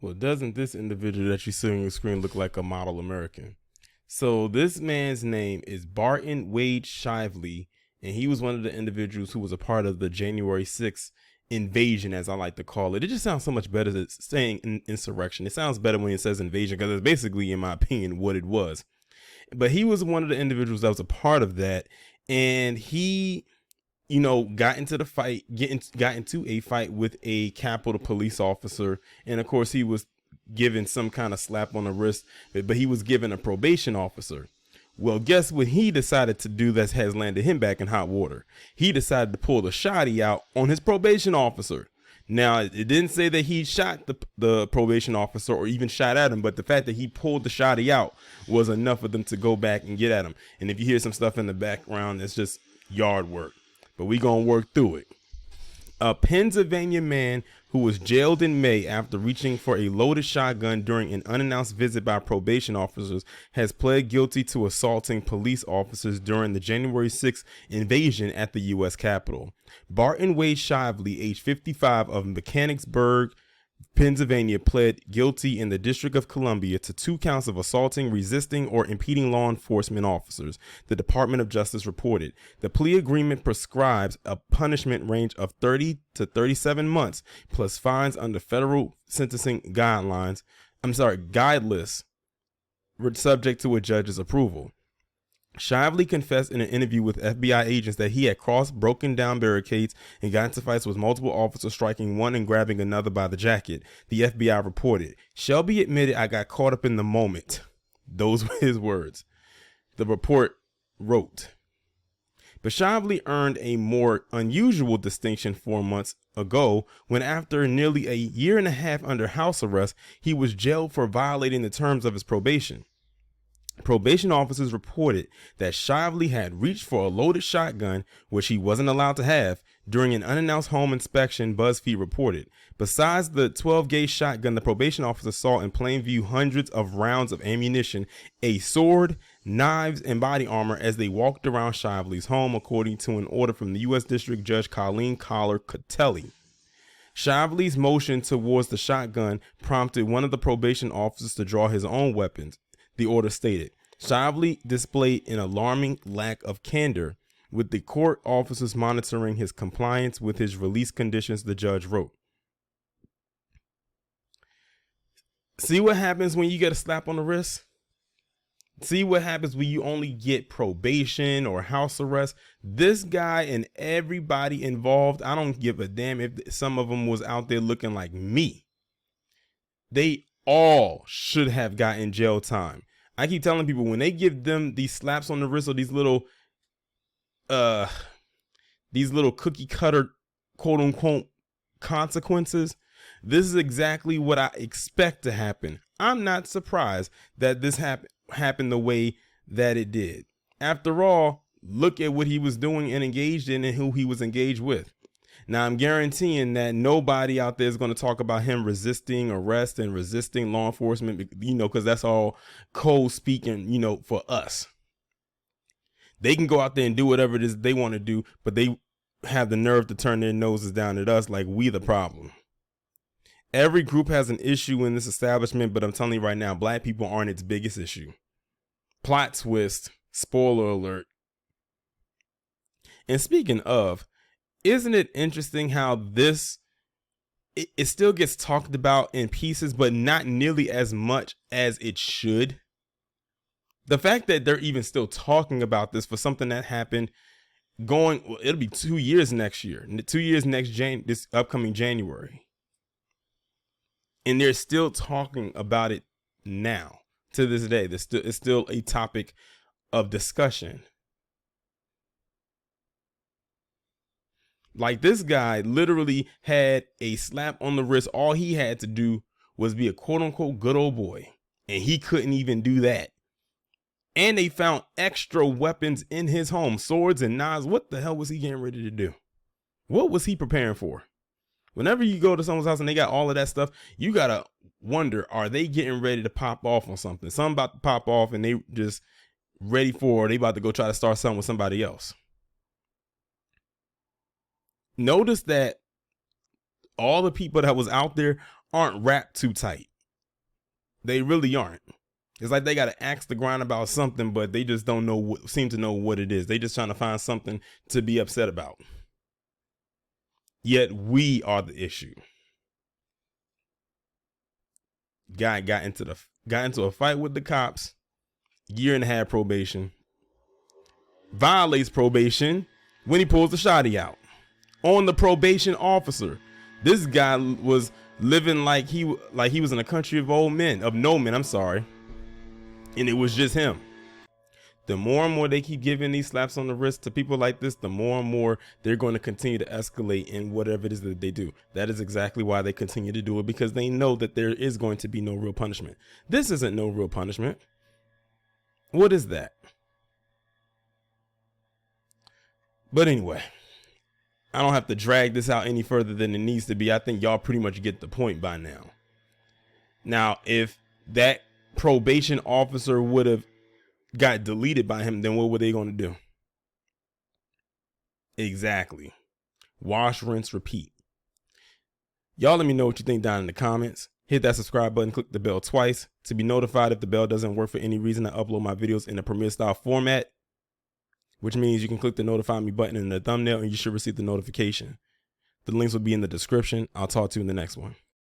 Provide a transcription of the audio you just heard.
Well, doesn't this individual that you see on your screen look like a model American? So this man's name is Barton Wade Shivley, and he was one of the individuals who was a part of the January 6th invasion, as I like to call it. It just sounds so much better than saying insurrection. It sounds better when it says invasion because it's basically, in my opinion, what it was. But he was one of the individuals that was a part of that, and he, got into the fight, got into a fight with a Capitol police officer, and of course he was given some kind of slap on the wrist, but he was given a probation officer. Well, guess what he decided to do that has landed him back in hot water? He decided to pull the shotty out on his probation officer. Now, it didn't say that he shot the probation officer or even shot at him, but the fact that he pulled the shotty out was enough for them to go back and get at him. And if you hear some stuff in the background, it's just yard work. But we gonna work through it. A Pennsylvania man who was jailed in May after reaching for a loaded shotgun during an unannounced visit by probation officers has pled guilty to assaulting police officers during the January 6th invasion at the U.S. Capitol. Barton Wade Shivley, age 55, of Mechanicsburg, Pennsylvania, pled guilty in the District of Columbia to 2 counts of assaulting, resisting, or impeding law enforcement officers, the Department of Justice reported. The plea agreement prescribes a punishment range of 30 to 37 months plus fines under federal sentencing guidelines, guideless, subject to a judge's approval. Shively confessed in an interview with FBI agents that he had crossed broken down barricades and got into fights with multiple officers, striking one and grabbing another by the jacket, the FBI reported. Shelby admitted, "I got caught up in the moment." Those were his words. The report wrote. But Shively earned a more unusual distinction 4 months ago when, after nearly a year and a half under house arrest, he was jailed for violating the terms of his probation. Probation officers reported that Shively had reached for a loaded shotgun, which he wasn't allowed to have, during an unannounced home inspection, BuzzFeed reported. Besides the 12-gauge shotgun, the probation officer saw in plain view hundreds of rounds of ammunition, a sword, knives, and body armor as they walked around Shively's home, according to an order from the U.S. District Judge Colleen Collar-Catelli. Shively's motion towards the shotgun prompted one of the probation officers to draw his own weapons, the order stated. Shively displayed an alarming lack of candor, with the court officers monitoring his compliance with his release conditions, the judge wrote. See what happens when you get a slap on the wrist? See what happens when you only get probation or house arrest? This guy and everybody involved, I don't give a damn if some of them was out there looking like me. They all should have gotten jail time. I keep telling people, when they give them these slaps on the wrist or these little cookie cutter quote unquote consequences, this is exactly what I expect to happen. I'm not surprised that this happened the way that it did. After all, look at what he was doing and engaged in and who he was engaged with. Now, I'm guaranteeing that nobody out there is going to talk about him resisting arrest and resisting law enforcement, because that's all code speaking, for us. They can go out there and do whatever it is they want to do, but they have the nerve to turn their noses down at us like we the problem. Every group has an issue in this establishment, but I'm telling you right now, black people aren't its biggest issue. Plot twist, spoiler alert. And speaking of, isn't it interesting how it still gets talked about in pieces, but not nearly as much as it should? The fact that they're even still talking about this for something that happened it'll be 2 years next year, 2 years this upcoming January. And they're still talking about it now to this day. It's still a topic of discussion. Like, this guy literally had a slap on the wrist. All he had to do was be a quote unquote good old boy. And he couldn't even do that. And they found extra weapons in his home, swords and knives. What the hell was he getting ready to do? What was he preparing for? Whenever you go to someone's house and they got all of that stuff, you got to wonder, are they getting ready to pop off on something? Something about to pop off and they just ready for, they about to go try to start something with somebody else. Notice that all the people that was out there aren't wrapped too tight. They really aren't. It's like they got to axe the grind about something, but they just don't know, seem to know what it is. They just trying to find something to be upset about. Yet we are the issue. Guy got into a fight with the cops, 1.5 year probation, violates probation when he pulls the shotty out on the probation officer. This guy was living like he was in a country of no men, I'm sorry. And it was just him. The more and more they keep giving these slaps on the wrist to people like this, the more and more they're going to continue to escalate in whatever it is that they do. That is exactly why they continue to do it, because they know that there is going to be no real punishment. This isn't no real punishment. What is that? But anyway, I don't have to drag this out any further than it needs to be. I think y'all pretty much get the point by now. Now, if that probation officer would have got deleted by him, then what were they going to do? Exactly. Wash, rinse, repeat. Y'all let me know what you think down in the comments. Hit that subscribe button, click the bell twice to be notified if the bell doesn't work for any reason. I upload my videos in a Premiere style format, which means you can click the notify me button in the thumbnail and you should receive the notification. The links will be in the description. I'll talk to you in the next one.